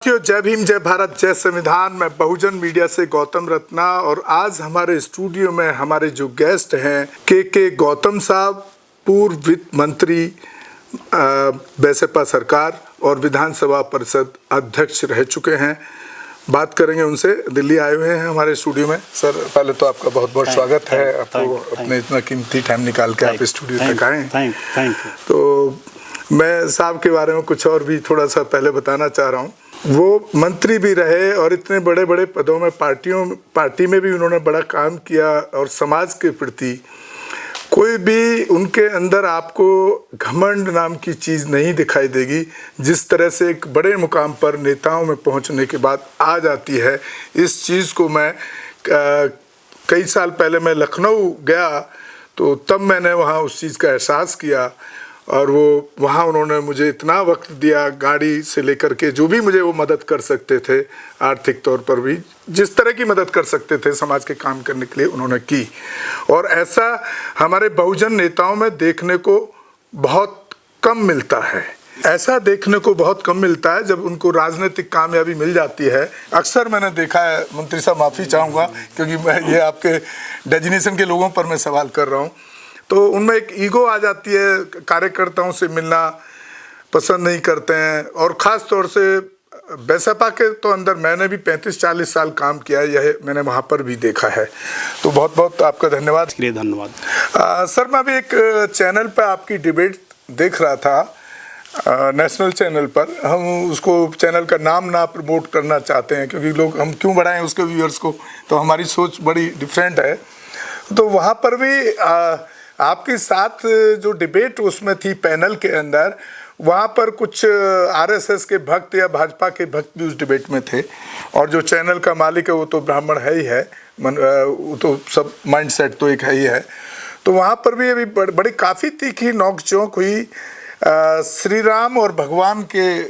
जय भीम, जय भारत, जय संविधान। मैं बहुजन मीडिया से गौतम रत्ना और आज हमारे स्टूडियो में हमारे जो गेस्ट हैं के गौतम साहब, पूर्व वित्त मंत्री बैसपा सरकार और विधानसभा परिषद अध्यक्ष रह चुके हैं। बात करेंगे उनसे। दिल्ली आए हुए हैं हमारे स्टूडियो में। सर, पहले तो आपका बहुत बहुत स्वागत है। आपको अपने इतना कीमती टाइम निकाल के आप स्टूडियो तक आए। Thank you. तो मैं साहब के बारे में कुछ और भी थोड़ा सा पहले बताना चाह रहा हूँ। वो मंत्री भी रहे और इतने बड़े बड़े पदों में पार्टी में भी उन्होंने बड़ा काम किया और समाज के प्रति कोई भी उनके अंदर आपको घमंड नाम की चीज़ नहीं दिखाई देगी। जिस तरह से एक बड़े मुकाम पर नेताओं में पहुंचने के बाद आ जाती है, इस चीज़ को मैं कई साल पहले मैं लखनऊ गया तो तब मैंने वहाँ उस चीज़ का एहसास किया। और वो वहाँ उन्होंने मुझे इतना वक्त दिया, गाड़ी से लेकर के जो भी मुझे वो मदद कर सकते थे, आर्थिक तौर पर भी जिस तरह की मदद कर सकते थे समाज के काम करने के लिए उन्होंने की। और ऐसा हमारे बहुजन नेताओं में देखने को बहुत कम मिलता है। ऐसा देखने को बहुत कम मिलता है जब उनको राजनीतिक कामयाबी मिल जाती है। अक्सर मैंने देखा है, मंत्री साहब माफ़ी चाहूँगा क्योंकि मैं ये आपके डेजिग्नेशन के लोगों पर मैं सवाल कर रहा हूँ, तो उनमें एक ईगो आ जाती है, कार्यकर्ताओं से मिलना पसंद नहीं करते हैं। और ख़ास तौर से बैसपा के तो अंदर मैंने भी 35-40 साल काम किया है, यह मैंने वहाँ पर भी देखा है। तो बहुत बहुत आपका धन्यवाद। धन्यवाद। सर, मैं अभी एक चैनल पर आपकी डिबेट देख रहा था, नेशनल चैनल पर। हम उसको चैनल का नाम ना प्रमोट करना चाहते हैं क्योंकि लोग हम क्यों बढ़ाएं उसके व्यूअर्स को, तो हमारी सोच बड़ी डिफरेंट है। तो वहाँ पर भी आपके साथ जो डिबेट उसमें थी पैनल के अंदर, वहाँ पर कुछ आरएसएस के भक्त या भाजपा के भक्त भी उस डिबेट में थे। और जो चैनल का मालिक है वो तो ब्राह्मण है ही है, वो तो सब माइंडसेट तो एक है ही है। तो वहाँ पर भी अभी बड़ी काफ़ी तीखी नोक-झोंक हुई श्री राम और भगवान के,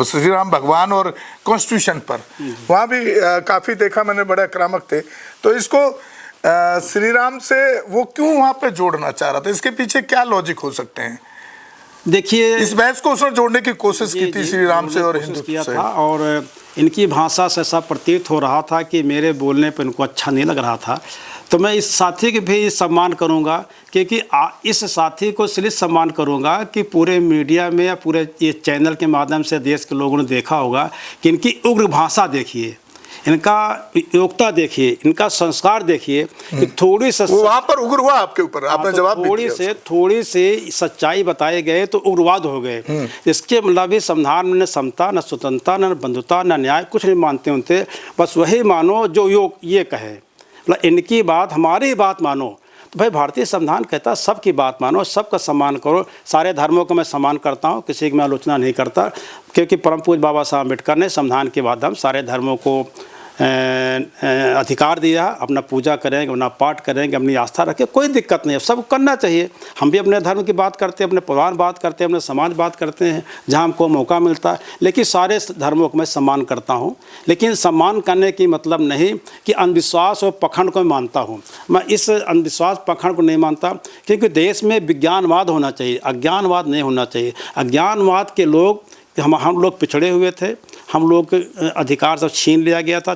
श्री राम भगवान और कॉन्स्टिट्यूशन पर। वहाँ भी काफ़ी देखा मैंने, बड़े आक्रामक थे। तो इसको श्री राम से वो क्यों वहाँ पे जोड़ना चाह रहा था? इसके पीछे क्या लॉजिक हो सकते हैं? देखिए, इस बहस को उसने जोड़ने की कोशिश की थी श्री राम से और हिंदू से। और इनकी भाषा से ऐसा प्रतीत हो रहा था कि मेरे बोलने पर इनको अच्छा नहीं लग रहा था। तो मैं इस साथी के भी सम्मान करूंगा क्योंकि इस साथी को इसलिए सम्मान करूंगा कि पूरे मीडिया में या पूरे ये चैनल के माध्यम से देश के लोगों ने देखा होगा कि इनकी उग्र भाषा देखिए, इनका योग्यता देखिए, इनका संस्कार देखिए कि थोड़ी सी वहाँ पर उग्र हुआ आपके ऊपर, आपने जवाब थोड़ी से सच्चाई बताए गए तो उग्रवाद हो गए। इसके मतलब संविधान में न समता, न स्वतंत्रता, न बंधुता, न न्याय, कुछ नहीं मानते उनसे। बस वही मानो जो ये कहे, मतलब इनकी बात, हमारी बात मानो। तो भाई, भारतीय संविधान कहता है सबकी बात मानो, सबका सम्मान करो। सारे धर्मों को मैं सम्मान करता हूँ, किसी की मैं आलोचना नहीं करता, क्योंकि परम पूज्य बाबा साहब अम्बेडकर ने संविधान के माध्यम सारे धर्मों को अधिकार दिया। अपना पूजा करेंगे, अपना पाठ करेंगे, अपनी आस्था रखें, कोई दिक्कत नहीं है, सब करना चाहिए। हम भी अपने धर्म की बात करते हैं, अपने परिवार बात करते हैं, अपने समाज बात करते हैं जहाँ हमको मौका मिलता है। लेकिन सारे धर्मों को मैं सम्मान करता हूँ, लेकिन सम्मान करने की मतलब नहीं कि अंधविश्वास और पखंड को मानता हूँ। मैं इस अंधविश्वास पखंड को नहीं मानता क्योंकि देश में विज्ञानवाद होना चाहिए, अज्ञानवाद नहीं होना चाहिए। अज्ञानवाद के लोग, हम लोग पिछड़े हुए थे, हम लोग अधिकार सब छीना गया था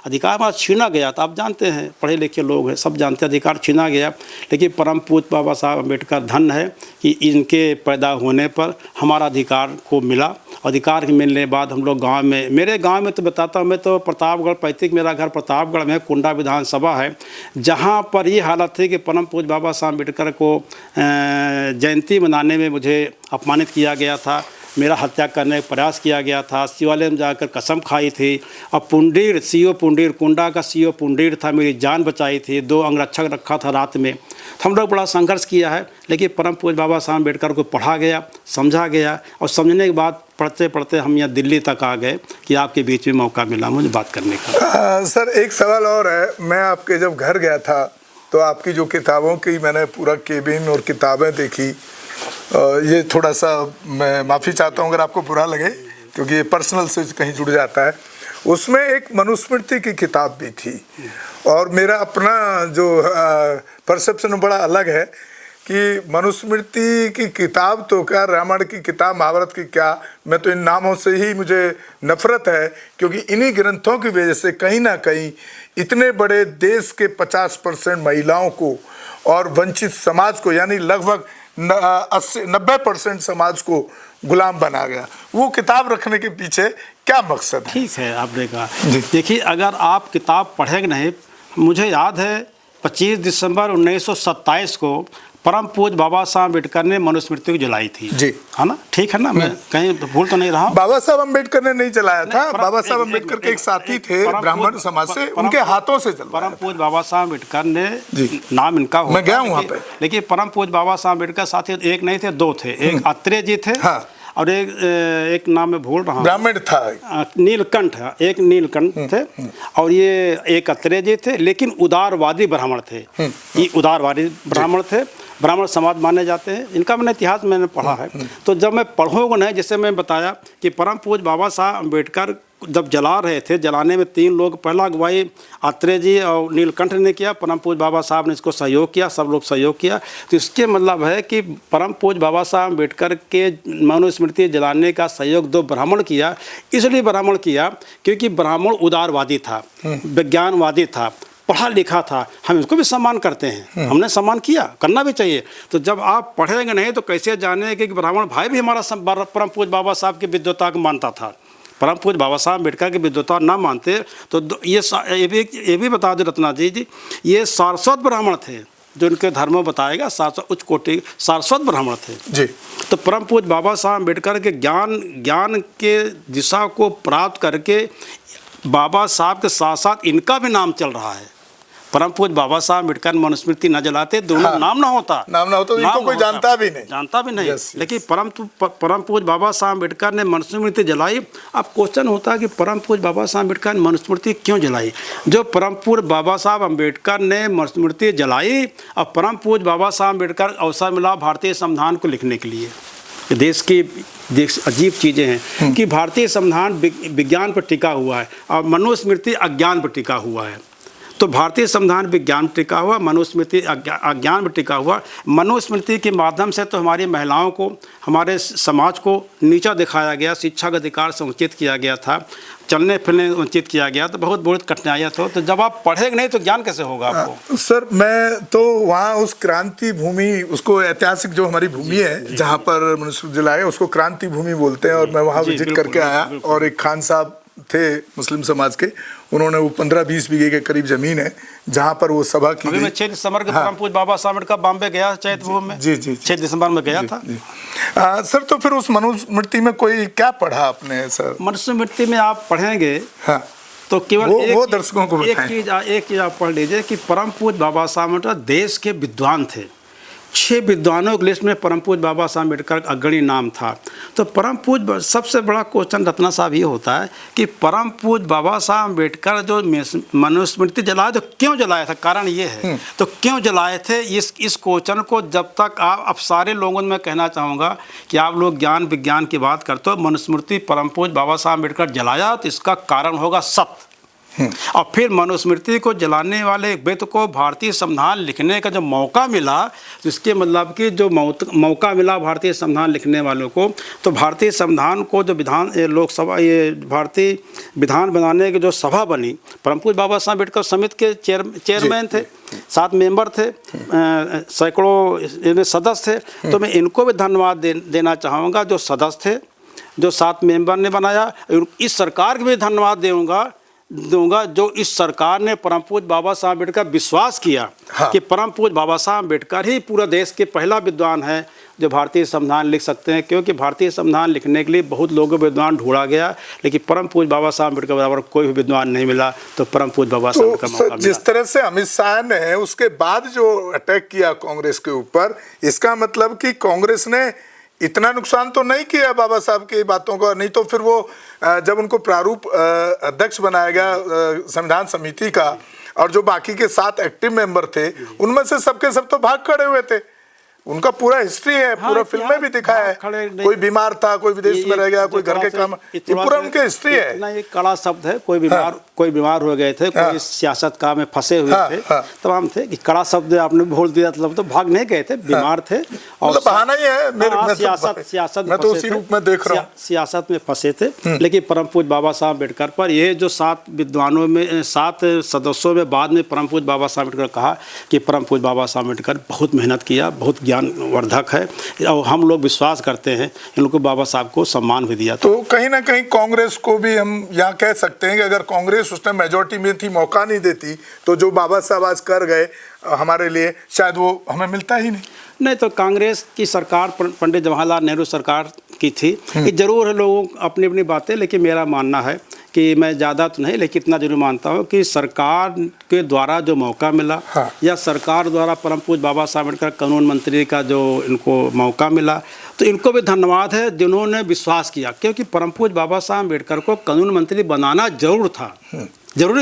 अधिकार हमारा छीना गया था। आप जानते हैं, पढ़े लिखे लोग हैं, सब जानते हैं अधिकार छीना गया। लेकिन परम पूज्य बाबा साहब अम्बेडकर धन्य है कि इनके पैदा होने पर हमारा अधिकार को मिला। अधिकार के मिलने के बाद हम लोग गांव में, मेरे गांव में तो बताता हूँ, मैं तो प्रतापगढ़, पैतृक मेरा घर प्रतापगढ़ में, कुंडा विधानसभा है, जहाँ पर ये हालत थी कि परम पूज्य बाबा साहब अम्बेडकर को जयंती मनाने में मुझे अपमानित किया गया था, मेरा हत्या करने का प्रयास किया गया था, शिवालय में जाकर कसम खाई थी। और पुंडीर, सीओ पुंडीर, कुंडा का सीओ पुंडीर था, मेरी जान बचाई थी, 2 अंगरक्षक रखा था रात में। तो हम लोग बड़ा संघर्ष किया है, लेकिन परम पूज्य बाबा साहब अम्बेडकर को पढ़ा गया, समझा गया, और समझने के बाद पढ़ते पढ़ते हम यहाँ दिल्ली तक आ गए कि आपके बीच में मौका मिला मुझे बात करने का। सर, एक सवाल और है। मैं आपके जब घर गया था तो आपकी जो किताबों की मैंने पूरा केबिन और किताबें देखी। ये थोड़ा सा मैं माफ़ी चाहता हूँ अगर आपको बुरा लगे क्योंकि ये पर्सनल से कहीं जुड़ जाता है। उसमें एक मनुस्मृति की किताब भी थी और मेरा अपना जो परसेप्शन बड़ा अलग है कि मनुस्मृति की किताब तो क्या, रामायण की किताब, महाभारत की क्या, मैं तो इन नामों से ही मुझे नफरत है, क्योंकि इन्हीं ग्रंथों की वजह से कहीं ना कहीं इतने बड़े देश के 50% महिलाओं को और वंचित समाज को, यानी लगभग 80-90% समाज को गुलाम बना गया। वो किताब रखने के पीछे क्या मकसद है? ठीक है, आपने कहा। देखिए, अगर आप किताब पढ़ेंगे नहीं, मुझे याद है 25 दिसंबर 1927 को परम पूज्य बाबा साहब अम्बेडकर ने मनुस्मृति को जलाई थी जी, है ना? ठीक है ना, मैं कहीं भूल तो नहीं रहा हूँ? बाबा साहब अम्बेडकर ने नहीं चलाया था, बाबा साहब अम्बेडकर के एक साथी थे ब्राह्मण समाज से, उनके हाथों से चला। परम पूज्य बाबा साहब अम्बेडकर ने, नाम इनका, मैं गया हूँ वहाँ पे, लेकिन परम पूज्य बाबा साहब अम्बेडकर साथी एक नहीं थे, दो थे। एक अत्रेय जी थे, हाँ, और एक नाम मैं भूल रहा हूँ, ब्राह्मण था, नीलकंठ, एक नीलकंठ थे, और ये एक अत्रेय जी थे, लेकिन उदारवादी ब्राह्मण थे। ये उदारवादी ब्राह्मण थे, ब्राह्मण समाज माने जाते हैं। इनका मैंने इतिहास मैंने पढ़ा है। तो जब मैं पढ़ूंगा नहीं, जैसे मैं बताया कि परम पूज्य बाबा साहब अम्बेडकर जब जला रहे थे, जलाने में 3 लोग, पहला अगुवाई अत्रेय जी और नीलकंठ ने किया, परम पूज्य बाबा साहब ने इसको सहयोग किया, सब लोग सहयोग किया। तो इसके मतलब है कि परम पूज्य बाबा साहब अम्बेडकर के मनुस्मृति जलाने का सहयोग 2 ब्राह्मण किया। इसलिए ब्राह्मण किया क्योंकि ब्राह्मण उदारवादी था, विज्ञानवादी था, पढ़ा लिखा था। हम इसको भी सम्मान करते हैं, हमने सम्मान किया, करना भी चाहिए। तो जब आप पढ़ेंगे नहीं तो कैसे जानेंगे कि ब्राह्मण भाई भी हमारा परम पूज्य बाबा साहब की विद्वता को मानता था। परम पूज्य बाबा साहब अम्बेडकर की विद्वता ना मानते तो ये भी बता दें रत्ना जी, ये सारस्वत ब्राह्मण थे, जो इनके धर्म में बताएगा, उच्च कोटि सारस्वत ब्राह्मण थे जी। तो परम पूज्य बाबा साहब अम्बेडकर के ज्ञान के दिशा को प्राप्त करके बाबा साहब के साथ साथ इनका भी नाम चल रहा है। परम पूज्य बाबा साहब अम्बेडकर मनुस्मृति न जलाते, दोनों नाम ना होता तो इनको कोई जानता भी नहीं। लेकिन परम पूज्य बाबा साहब अम्बेडकर ने मनुस्मृति जलाई। अब क्वेश्चन होता है कि परम पूज्य बाबा साहब अम्बेडकर ने मनुस्मृति क्यों जलाई? जो परम पूज्य बाबा साहब अम्बेडकर ने मनुस्मृति जलाई, अब परम पूज्य बाबा साहब अम्बेडकर अवसर मिला भारतीय संविधान को लिखने के लिए। देश की अजीब चीज़ें हैं कि भारतीय संविधान विज्ञान पर टिका हुआ है और मनुस्मृति अज्ञान पर टिका हुआ है। तो भारतीय संविधान विज्ञान पर टिका हुआ, मनुस्मृति अज्ञान पर टिका हुआ। मनुस्मृति के माध्यम से तो हमारी महिलाओं को, हमारे समाज को नीचा दिखाया गया, शिक्षा का अधिकार से वंचित किया गया था, चलने फिरने वंचित किया गया, तो बहुत कठिनाइयाँ थी। तो जब आप पढ़ेंगे नहीं तो ज्ञान कैसे होगा आपको? सर, मैं तो वहाँ उस क्रांति भूमि, उसको ऐतिहासिक जो हमारी भूमि है जहाँ पर मनुस्मृति जलाए, उसको क्रांति भूमि बोलते हैं। और मैं वहाँ विजिट करके आया, और एक खान साहब थे मुस्लिम समाज के, उन्होंने वो 15-20 बीघे के करीब जमीन है जहाँ पर वो सभा की। अभी मैं 6 दिसंबर के परम पूज्य बाबा साहब अम्बेडकर बॉम्बे गया, चैत भूमि में। जी 6 दिसंबर में गया था। सर, तो फिर उस मनुस्मृति में कोई क्या पढ़ा आपने सर? मनुस्मृति में आप पढ़ेंगे, हाँ, तो केवल वो दर्शकों को एक चीज आप पढ़ लीजिए कि परम पूज्य बाबा साहब अम्बेडकर देश के विद्वान थे। 6 विद्वानों की लिस्ट में परम पूज्य बाबा साहब अम्बेडकर अग्रणी नाम था। तो परम पूज्य, सबसे बड़ा क्वेश्चन रत्ना साहब ये होता है कि परम पूज्य बाबा साहब अम्बेडकर जो मनुस्मृति जलाए, तो क्यों जलाया था? कारण ये है, तो क्यों जलाए थे, इस क्वेश्चन को जब तक आप, अब सारे लोगों में मैं कहना चाहूँगा कि आप लोग ज्ञान विज्ञान की बात करते हो, मनुस्मृति परम पूज्य बाबा साहब अम्बेडकर जलाया तो इसका कारण होगा सत्य। और फिर मनुस्मृति को जलाने वाले व्यक्ति को भारतीय संविधान लिखने का जो मौका मिला, तो इसके मतलब कि जो मौका मिला भारतीय संविधान लिखने वालों को, तो भारतीय संविधान को जो लोकसभा, ये भारतीय विधान बनाने की जो सभा बनी, परम पूज्य बाबा साहब अम्बेडकर समिति के चेयरमैन थे, 7 मेंबर थे, सैकड़ों सदस्य थे। तो मैं इनको भी धन्यवाद देना चाहूँगा, जो सदस्य थे, जो 7 मेंबर ने बनाया। इस सरकार को भी धन्यवाद दूंगा जो इस सरकार ने परम पूज्य बाबा साहब अम्बेडकर विश्वास किया, हाँ, कि परम पूज्य बाबा साहब अम्बेडकर ही पूरा देश के पहला विद्वान है जो भारतीय संविधान लिख सकते हैं। क्योंकि भारतीय संविधान लिखने के लिए बहुत लोगों को विद्वान ढूंढा गया, लेकिन परम पूज्य बाबा साहब अम्बेडकर बराबर कोई भी विद्वान नहीं मिला। तो परम पूज्य बाबा साहब का मौका मिला। जिस तरह से अमित शाह ने उसके बाद जो अटैक किया कांग्रेस के ऊपर, इसका मतलब कि कांग्रेस ने इतना नुकसान तो नहीं किया बाबा साहब की बातों का, नहीं तो फिर वो जब उनको प्रारूप अध्यक्ष बनाया गया संविधान समिति का, और जो बाकी के 7 एक्टिव मेंबर थे, उनमें से सबके सब तो भाग खड़े हुए थे। उनका पूरा हिस्ट्री है, पूरा फिल्म में भी दिखाया है, कोई बीमार था, कोई विदेश में रह गया, कोई घर के काम, ये पूरा उनकी हिस्ट्री है। इतना ये कड़ा शब्द है, कोई बीमार हो गए थे, कोई सियासत काम में फंसे हुए थे, तमाम थे कि कड़ा शब्द आपने बोल दिया, मतलब तो भाग नहीं गए थे, बीमार थे और बहाना ही है, सियासत मैं तो उसी रूप में देख रहा हूँ, सियासत में फंसे थे। लेकिन परम पूज्य बाबा साहब अम्बेडकर पर ये जो 7 विद्वानों में 7 सदस्यों में बाद में परम पूज्य बाबा साहब अम्बेडकर कहा कि परम पूज्य बाबा साहब अम्बेडकर बहुत मेहनत किया, बहुत ज्ञानवर्धक है और हम लोग विश्वास करते हैं, इन लोगों को बाबा साहब को सम्मान भी दिया। तो कहीं ना कहीं कांग्रेस को भी हम यहाँ कह सकते हैं कि अगर कांग्रेस उस टाइम मेजोरिटी में थी, मौका नहीं देती, तो जो बाबा साहब आज कर गए हमारे लिए, शायद वो हमें मिलता ही नहीं। तो कांग्रेस की सरकार पंडित जवाहरलाल नेहरू सरकार की थी, कि जरूर है लोगों अपनी अपनी बातें, लेकिन मेरा मानना है कि मैं ज़्यादा तो नहीं, लेकिन इतना जरूर मानता हूँ कि सरकार के द्वारा जो मौका मिला, या सरकार द्वारा परम पूज्य बाबा साहब अम्बेडकर कानून मंत्री का जो इनको मौका मिला, तो इनको भी धन्यवाद है जिन्होंने विश्वास किया, क्योंकि परम पूज्य बाबा साहब अम्बेडकर को कानून मंत्री बनाना जरूरी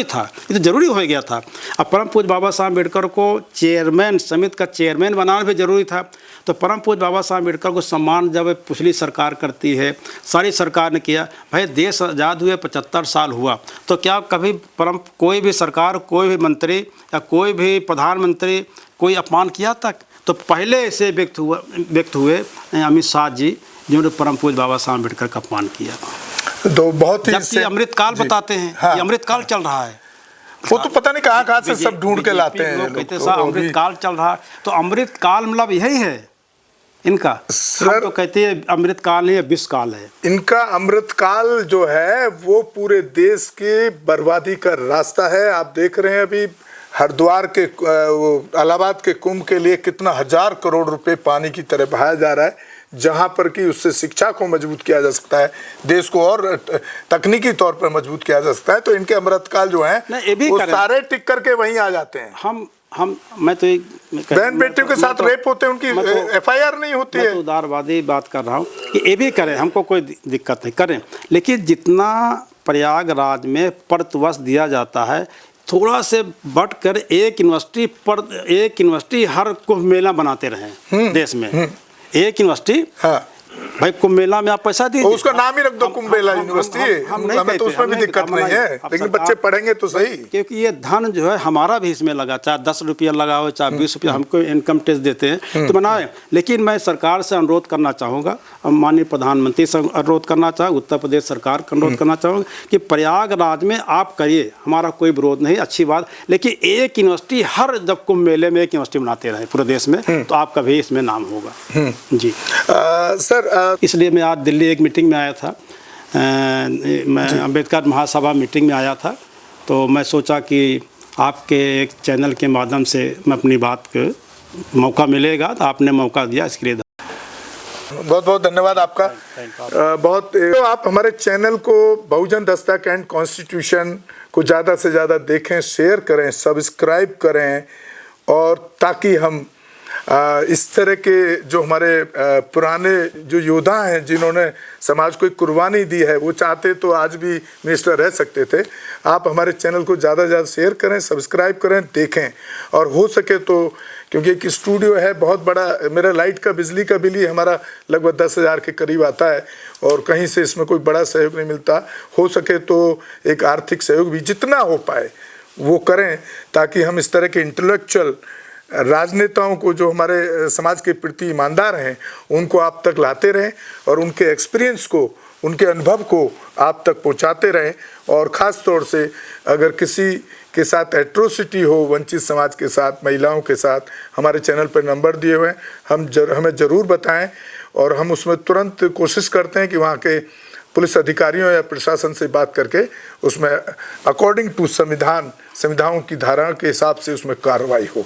था, ये तो जरूरी हो गया था। अब परम पूज्य बाबा साहब अम्बेडकर को चेयरमैन, समिति का चेयरमैन बनाना भी जरूरी था। तो परम पूज्य बाबा साहब अम्बेडकर को सम्मान जब पिछली सरकार करती है, सारी सरकार ने किया, भाई देश आज़ाद हुए 75 साल हुआ, तो क्या कभी कोई भी सरकार, कोई भी मंत्री या कोई भी प्रधानमंत्री कोई अपमान किया तक? तो पहले ऐसे व्यक्त हुए अमित शाह जी, जिन्होंने परम पूज्य बाबा साहब अम्बेडकर का अपमान किया। तो बहुत ही जबकि अमृतकाल बताते हैं, ये अमृतकाल चल रहा है, वो तो पता नहीं कहाँ से सब ढूंढ के लाते हैं, कहते साहब अमृतकाल चल रहा है, तो अमृतकाल मतलब यही है इनका। सर तो कहते हैं अमृतकाल नहीं है, विषकाल है इनका। अमृतकाल जो है वो पूरे देश की बर्बादी का रास्ता है। आप देख रहे हैं अभी हरिद्वार के इलाहाबाद के कुंभ के लिए कितना 1000 करोड़ रुपए पानी की तरह बहाया जा रहा है, जहां पर कि उससे शिक्षा को मजबूत किया जा सकता है, देश को और तकनीकी तौर पर मजबूत किया जा सकता है। तो इनके अमृतकाल जो है वो सारे टिक करके वहीं आ जाते हैं। मैं तो बहन बेटियों के साथ रेप होते हैं, उनकी FIR नहीं होती है। मैं तो उदारवादी बात कर रहा हूँ कि ये भी करें, हमको कोई दिक्कत नहीं, करें, लेकिन जितना प्रयागराज में प्रतिवर्ष दिया जाता है, थोड़ा से बढ़ कर एक यूनिवर्सिटी हर कुंभ मेला बनाते रहे देश में, एक यूनिवर्सिटी। भाई कुंभ मेला में आप पैसा दीजिए, उसका नाम ही रख दो कुंभ मेला यूनिवर्सिटी, हमें तो उसमें भी दिक्कत नहीं है, लेकिन बच्चे पढ़ेंगे तो सही। क्योंकि ये धन जो है हमारा भी इसमें लगा, चाहे 10 रुपया लगा हो, चाहे 20 रुपया, हमको इनकम टैक्स देते हैं तो बनाए। लेकिन मैं सरकार से अनुरोध करना चाहूँगा, माननीय प्रधानमंत्री से अनुरोध करना चाहूँगा, उत्तर प्रदेश सरकार का अनुरोध करना चाहूँगा कि प्रयागराज में आप करिए, हमारा कोई विरोध नहीं, अच्छी बात, लेकिन एक यूनिवर्सिटी हर जब कुंभ मेले में एक यूनिवर्सिटी बनाते रहे पूरे देश में, तो आपका भी इसमें नाम होगा जी। सर इसलिए मैं आज दिल्ली एक मीटिंग में आया था, मैं अम्बेडकर महासभा मीटिंग में आया था, तो मैं सोचा कि आपके एक चैनल के माध्यम से मैं अपनी बात को मौका मिलेगा, तो आपने मौका दिया, इसके लिए बहुत बहुत धन्यवाद आपका। तो आप हमारे चैनल को बहुजन दस्तक एंड कॉन्स्टिट्यूशन को ज़्यादा से ज़्यादा देखें, शेयर करें, सब्सक्राइब करें, और ताकि हम इस तरह के जो हमारे पुराने जो योद्धा हैं जिन्होंने समाज को एक कुर्बानी दी है, वो चाहते तो आज भी मिनिस्टर रह सकते थे। आप हमारे चैनल को ज़्यादा से ज़्यादा शेयर करें, सब्सक्राइब करें, देखें, और हो सके तो, क्योंकि एक स्टूडियो है बहुत बड़ा, मेरा लाइट का बिजली का बिल ही हमारा लगभग 10,000 के करीब आता है, और कहीं से इसमें कोई बड़ा सहयोग नहीं मिलता। हो सके तो एक आर्थिक सहयोग भी जितना हो पाए वो करें, ताकि हम इस तरह के इंटेलेक्चुअल राजनेताओं को जो हमारे समाज के प्रति ईमानदार हैं उनको आप तक लाते रहें, और उनके एक्सपीरियंस को, उनके अनुभव को आप तक पहुंचाते रहें। और ख़ास तौर से अगर किसी के साथ एट्रोसिटी हो, वंचित समाज के साथ, महिलाओं के साथ, हमारे चैनल पर नंबर दिए हुए हैं, हमें ज़रूर बताएं, और हम उसमें तुरंत कोशिश करते हैं कि वहाँ के पुलिस अधिकारियों या प्रशासन से बात करके उसमें अकॉर्डिंग टू संविधानों की धारा के हिसाब से उसमें कार्रवाई हो।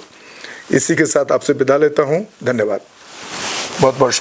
इसी के साथ आपसे विदा लेता हूँ। धन्यवाद, बहुत बहुत।